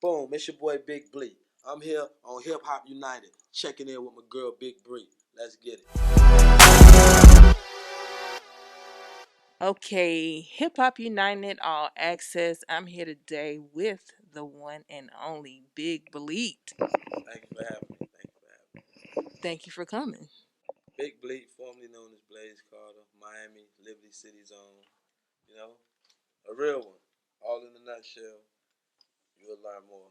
Boom, it's your boy Big Bleet. I'm here on Hip Hop United, checking in with my girl Big Bleet. Let's get it. Okay, Hip Hop United All Access. I'm here today with the one and only Big Bleet. Thank you for having me. Thank you for having me. Thank you for coming. Big Bleet, formerly known as Blaze Carter, Miami, Liberty City Zone. You know, a real one. All in a nutshell. You'll learn more.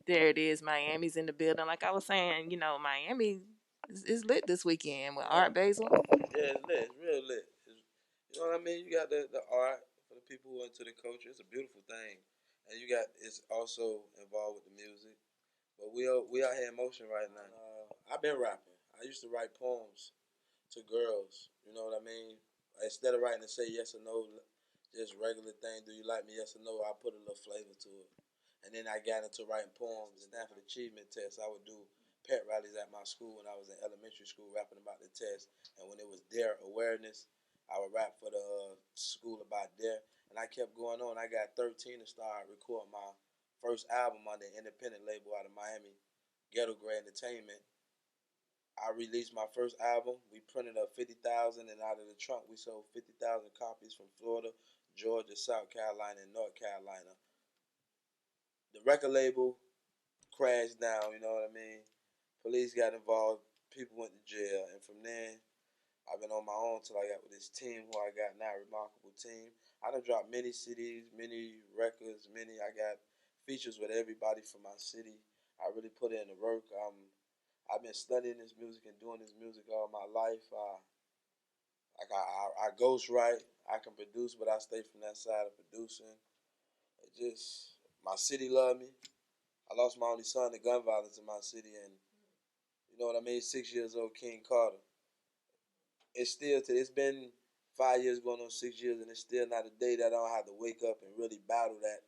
There it is. Miami's in the building. Like I was saying, Miami is lit this weekend with Art Basel. Yeah, it's lit. It's real lit. You know what I mean? You got the art for the people who are into the culture. It's a beautiful thing. And it's also involved with the music. But we out here in motion right now. I've been rapping. I used to write poems to girls. You know what I mean? Instead of writing to say yes or no, just regular thing. Do you like me? Yes or no. I put a little flavor to it. And then I got into writing poems. Stanford Achievement Test. I would do pet rallies at my school when I was in elementary school, rapping about the test. And when it was Dare Awareness, I would rap for the school about Dare. And I kept going on. I got 13 to start recording my first album on the independent label out of Miami, Ghetto Gray Entertainment. I released my first album. We printed up 50,000, and out of the trunk, we sold 50,000 copies from Florida, Georgia, South Carolina, and North Carolina. The record label crashed down, you know what I mean? Police got involved, people went to jail, and from then, I've been on my own till I got with this team who I got now, remarkable team. I done dropped many CDs, many records, I got features with everybody from my city. I really put in the work. I've been studying this music and doing this music all my life. I ghostwrite, I can produce, but I stay from that side of producing. It just, my city love me. I lost my only son to gun violence in my city, and you know what I mean? 6 years old, King Carter. It's been 5 years going on 6 years, and it's still not a day that I don't have to wake up and really battle that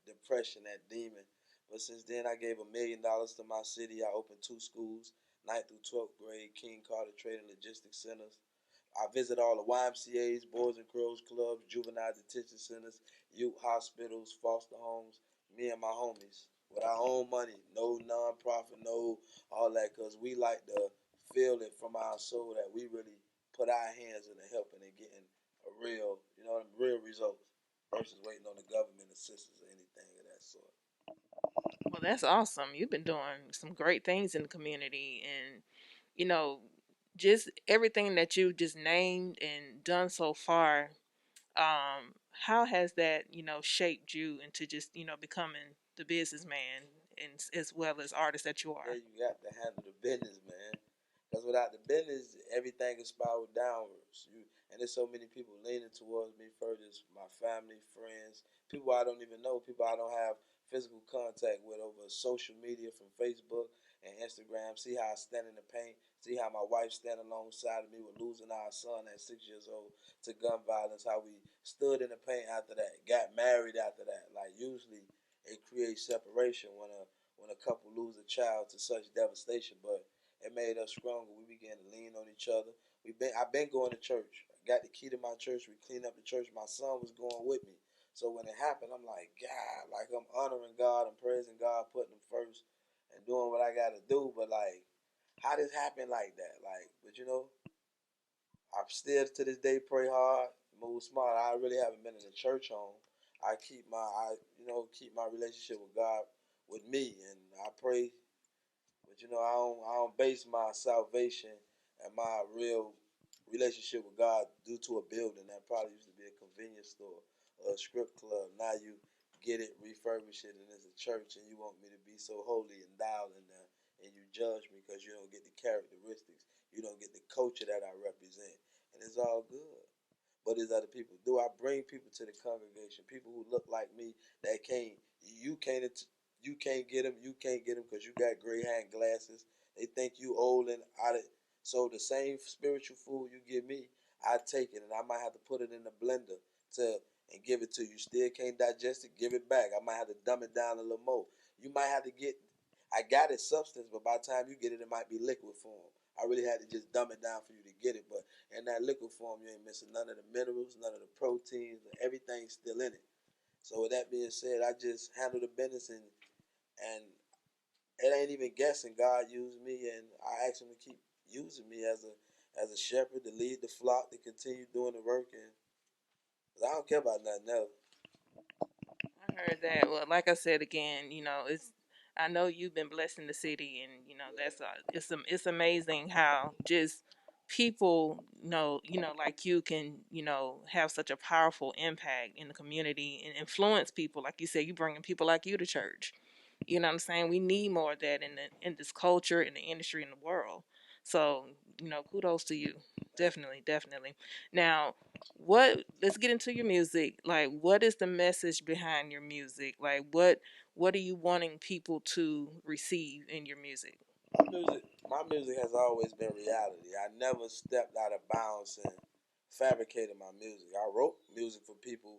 depression, that demon. But since then, I gave $1 million to my city. I opened 2 schools, 9th through 12th grade, King Carter Trade and Logistics Centers. I visit all the YMCA's, Boys and Girls Clubs, juvenile detention centers, youth hospitals, foster homes, me and my homies. With our own money, no non-profit, no all that, because we like to feel it from our soul that we really put our hands in the helping and getting a real, real results versus waiting on the government assistance or anything of that sort. Well, that's awesome. You've been doing some great things in the community, and you know, just everything that you just named and done so far. How has that shaped you into just becoming the businessman and as well as artist that you Yeah, are? you got to handle the business, man. Because without the business, everything is spiraled downwards. And there's so many people leaning towards me further. My family, friends, people I don't even know, people I don't have physical contact with over social media from Facebook and Instagram. See how I stand in the paint. See how my wife stand alongside of me with losing our son at 6 years old to gun violence. How we stood in the paint after that, got married after that. Like usually, it creates separation when a couple lose a child to such devastation, but it made us stronger. We began to lean on each other. I've been going to church. I got the key to my church. We cleaned up the church. My son was going with me. So when it happened, I'm like, God, like I'm honoring God and praising God, putting him first and doing what I gotta do. But like, how did it happen like that? Like, but I still to this day pray hard, move smart. I really haven't been in a church home. Keep my relationship with God with me, and I pray. But I don't base my salvation and my real relationship with God due to a building that probably used to be a convenience store or a strip club. Now you get it, refurbish it, and it's a church, and you want me to be so holy and dialed in there, and you judge me because you don't get the characteristics, you don't get the culture that I represent, and it's all good. But as other people do, I bring people to the congregation, people who look like me that you can't, you can't get them, because you got gray hair and glasses. They think you old and out of. So the same spiritual food you give me, I take it, and I might have to put it in the blender to and give it to you. Still can't digest it, give it back. I might have to dumb it down a little more. You might have to get. I got it substance, but by the time you get it, it might be liquid form. I really had to just dumb it down for you to get it, but in that liquid form, you ain't missing none of the minerals, none of the proteins, everything's still in it. So with that being said, I just handle the business, and it ain't even guessing. God used me, and I ask Him to keep using me as a shepherd to lead the flock to continue doing the work, and 'cause I don't care about nothing else. I heard that. Well, like I said again, it's. I know you've been blessing the city, and that's it's amazing how just people like you can have such a powerful impact in the community and influence people. Like you said, you bringing people like you to church. You know what I'm saying? We need more of that in this culture, in the industry, in the world. So kudos to you. Definitely, definitely. Now, let's get into your music. Like, what is the message behind your music? Like, what are you wanting people to receive in your music? My music has always been reality. I never stepped out of bounds and fabricated my music. I wrote music for people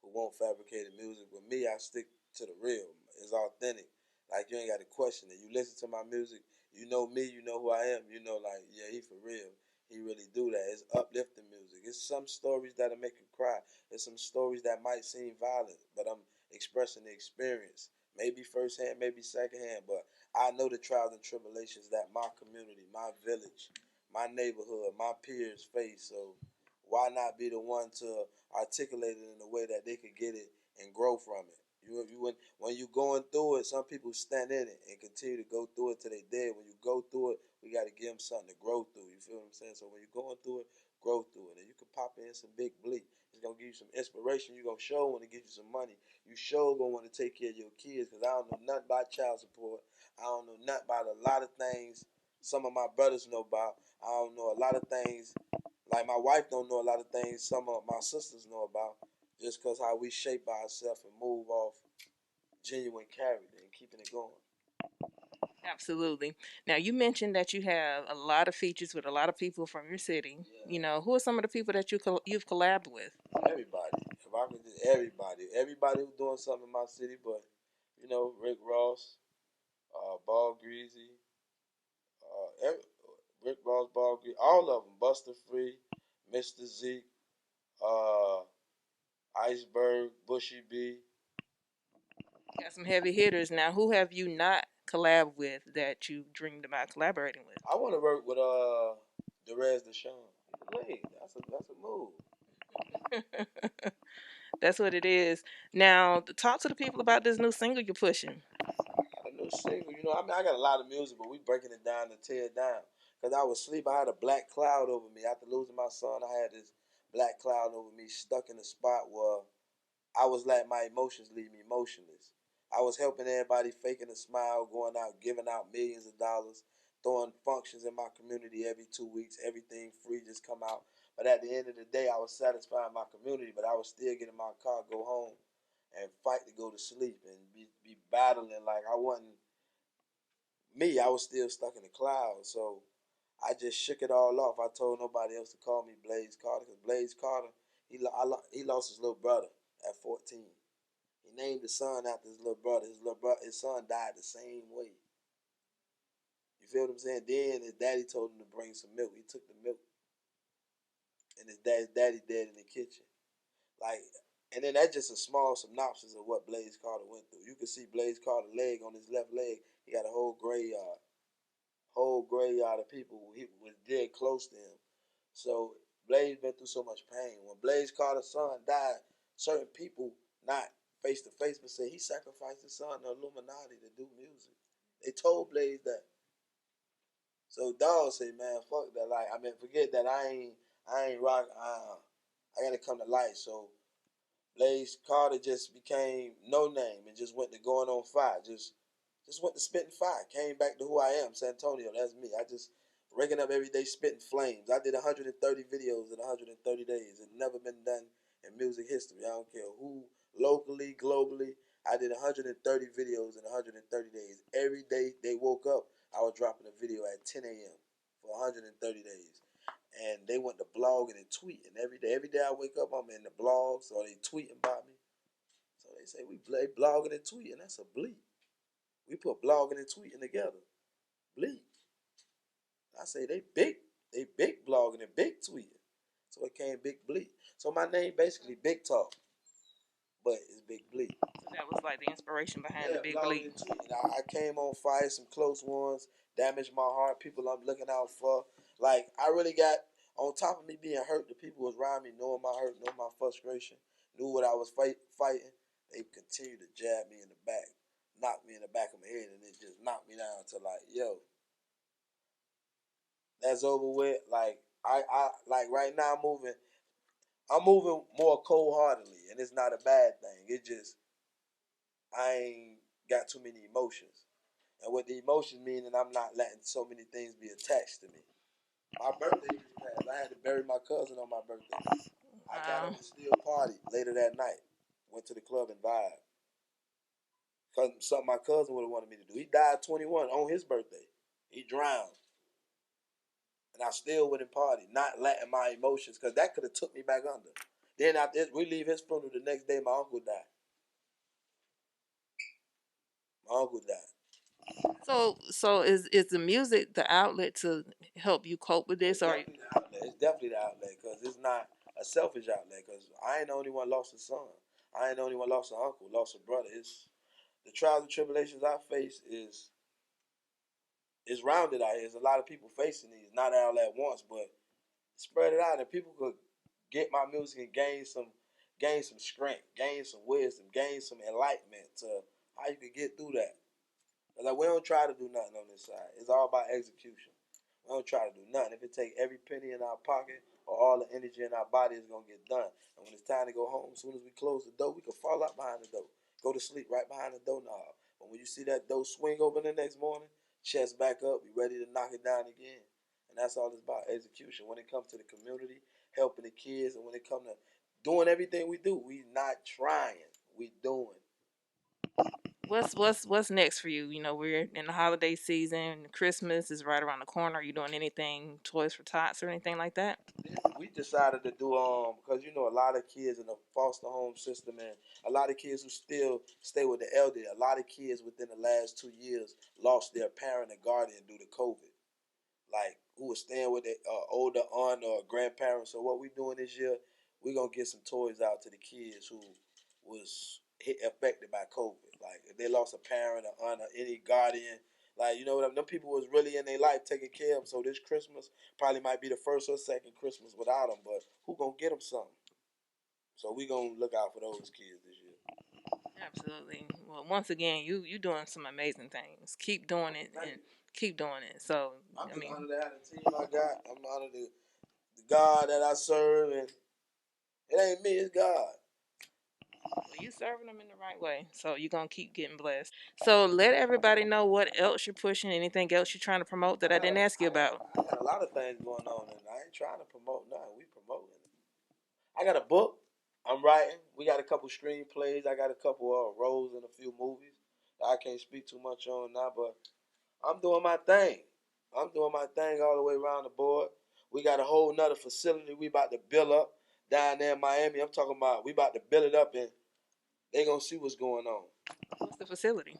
who want fabricated music, but me, I stick to the real. It's authentic. Like, you ain't got to question it. You listen to my music, you know me, you know who I am. You know, like, yeah, he for real. He really do that. It's uplifting music. It's some stories that'll make you cry. It's some stories that might seem violent, but I'm expressing the experience. Maybe firsthand, maybe secondhand, but I know the trials and tribulations that my community, my village, my neighborhood, my peers face. So why not be the one to articulate it in a way that they could get it and grow from it? When you going through it, some people stand in it and continue to go through it till they dead. When you go through it, we got to give them something to grow through. You feel what I'm saying? So when you're going through it, grow through it, and you can pop in some Big Bleet. It's gonna give you some inspiration. You gonna show want to give you some money. You sure gonna want to take care of your kids, because I don't know nothing about child support. I don't know nothing about a lot of things some of my brothers know about. I don't know a lot of things, like my wife don't know a lot of things some of my sisters know about, just because how we shape ourselves and move off genuine character and keeping it going. Absolutely. Now, you mentioned that you have a lot of features with a lot of people from your city. Yeah. Who are some of the people that you've collabed with? Everybody. If I could just everybody who's doing something in my city, but Rick Ross, Ball Greasy, every, Rick Ross, Ball Greasy, all of them, Buster Free, Mr. Zeke, uh, Iceberg, Bushy B. Got some heavy hitters. Now, who have you not collabed with that you dreamed about collaborating I want to work with Derez Deshawn. Hey, that's a move. with? That's what it is. Now, talk to the people about this new single you're pushing. A new single, I mean, I got a lot of music, but we breaking it down to tear it down. Cause I was asleep, I had a black cloud over me after losing my son. I had this black cloud over me, stuck in a spot where I was letting my emotions leave me motionless. I was helping everybody, faking a smile, going out, giving out millions of dollars, throwing functions in my community every 2 weeks, everything free just come out. But at the end of the day, I was satisfying my community, but I was still getting my car, go home, and fight to go to sleep and be battling like I wasn't me. I was still stuck in the clouds. So I just shook it all off. I told nobody else to call me Blaze Carter, because Blaze Carter, he lost his little brother at 14. He named his son after his little brother. His son died the same way. You feel what I'm saying? Then his daddy told him to bring some milk. He took the milk, and his daddy dead in the kitchen. Like, and then that's just a small synopsis of what Blaze Carter went through. You can see Blaze Carter's leg on his left leg. He got a whole graveyard of people who he was dead close to him. So Blaze been through so much pain. When Blaze Carter's son died, certain people, not face to face, but say he sacrificed his son to Illuminati to do music. They told Blaze that. So dog say, man, fuck that. Like, I mean, forget that. I ain't rock. I gotta come to life. So Blaze Carter just became no name and just went to going on fire. Just went to spitting fire. Came back to who I am, San Antonio. That's me. I just waking up every day spitting flames. I did 130 videos in 130 days. It's never been done in music history. I don't care who, locally, globally. I did 130 videos in 130 days. Every day they woke up, I was dropping a video at 10 a.m. for 130 days. And they went to blogging and tweeting every day. Every day I wake up, I'm in the blogs or they tweeting about me. So they say we play blogging and tweeting. That's a bleep. We put blogging and tweeting together. Bleep. I say they big blogging and big tweeting. So it came Big Bleet. So my name basically Big Talk. but it's Big Bleet. So that was like the inspiration behind the Yeah, Big Blogger Bleet. and Tweet. And I came on fire, some close ones, damaged my heart, people I'm looking out for. Like, I really got, on top of me being hurt, the people was around me knowing my hurt, knowing my frustration, knew what I was fighting. They continued to jab me in the back, knock me in the back of my head, and it just knocked me down to like, yo, that's over with. Like, I like right now I'm moving more cold heartedly, and it's not a bad thing. It just, I ain't got too many emotions. And with the emotions meaning I'm not letting so many things be attached to me. My birthday just passed. I had to bury my cousin on my birthday. I got Wow. up and still party later that night. Went to the club and vibed. Cause something my cousin would have wanted me to do. He died 21 on his birthday. He drowned. And I still went and party, not letting my emotions, because that could have took me back under. Then after we leave his funeral the next day, my uncle died. My uncle died. So is the music the outlet to help you cope with It's this, or definitely the outlet. It's definitely the outlet because it's not a selfish outlet. Because I ain't the only one lost a son. I ain't the only one lost an uncle, lost a brother. It's the trials and tribulations I face is rounded out here. There's a lot of people facing these, not all at once, but spread it out, and people could get my music and gain some strength, gain some wisdom, gain some enlightenment to how you could get through that. Like, we don't try to do nothing on this side. It's all about execution. We don't try to do nothing. If it take every penny in our pocket or all the energy in our body, it's gonna get done. And when it's time to go home, as soon as we close the door, we can fall out behind the door, go to sleep right behind the doorknob. But when you see that door swing open the next morning, chest back up, we ready to knock it down again. And that's all it's about, execution. When it comes to the community, helping the kids, and when it comes to doing everything we do, we not trying, we doing. what's next for you? You know, we're in the holiday season. Christmas is right around the corner. Are you doing anything, Toys for Tots or anything like that? We decided to do because you know a lot of kids in the foster home system and a lot of kids who still stay with the elderly. A lot of kids within the last 2 years lost their parent or guardian due to COVID, like who was staying with their older aunt or grandparents. So what we doing this year, we gonna get some toys out to the kids who was affected by COVID. Like if they lost a parent or aunt or any guardian, like you know what I mean. Them people was really in their life taking care of them. So this Christmas probably might be the first or second Christmas without them. But who gonna get them something? So we gonna look out for those kids this year. Absolutely. Well, once again, you doing some amazing things. Keep doing it Thank and you. keep doing it. So I'm I just mean, honored to have the team I got. I'm honored to the God that I serve, and it ain't me, it's God. you serving them in the right way. So you're gonna keep getting blessed. So let everybody know what else you're pushing. Anything else you're trying to promote that I didn't ask you about. I got a lot of things going on, and I ain't trying to promote nothing. We promoting it. I got a book I'm writing. We got a couple screenplays. I got a couple roles in a few movies that I can't speak too much on now, but I'm doing my thing. I'm doing my thing all the way around the board. We got a whole nother facility we about to build up down there in Miami. I'm talking about we about to build it up and they gonna see what's going on. What's the facility?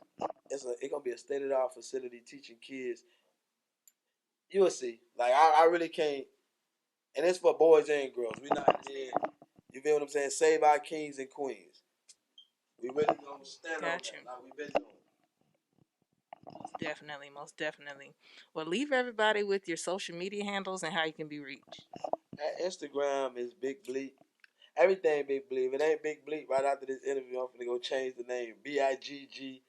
It's gonna be a state of the art facility teaching kids. You will see. Like I really can't, and it's for boys and girls. We not here. You feel what I'm saying? Save our kings and queens. We really gonna stand on Got that you. like we've been doing. Most definitely, most definitely. Well, leave everybody with your social media handles and how you can be reached. At Instagram is Big Bleet. Everything Big Bleet. If it ain't Big Bleet, right after this interview, I'm gonna go change the name. BIGGBLEET.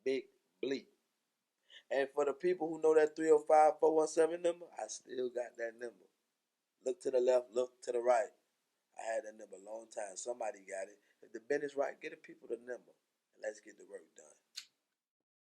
Big Bleet. And for the people who know that 305-417 number, I still got that number. Look to the left, look to the right. I had that number a long time. Somebody got it. If the business right, get the people the number. And let's get the work done.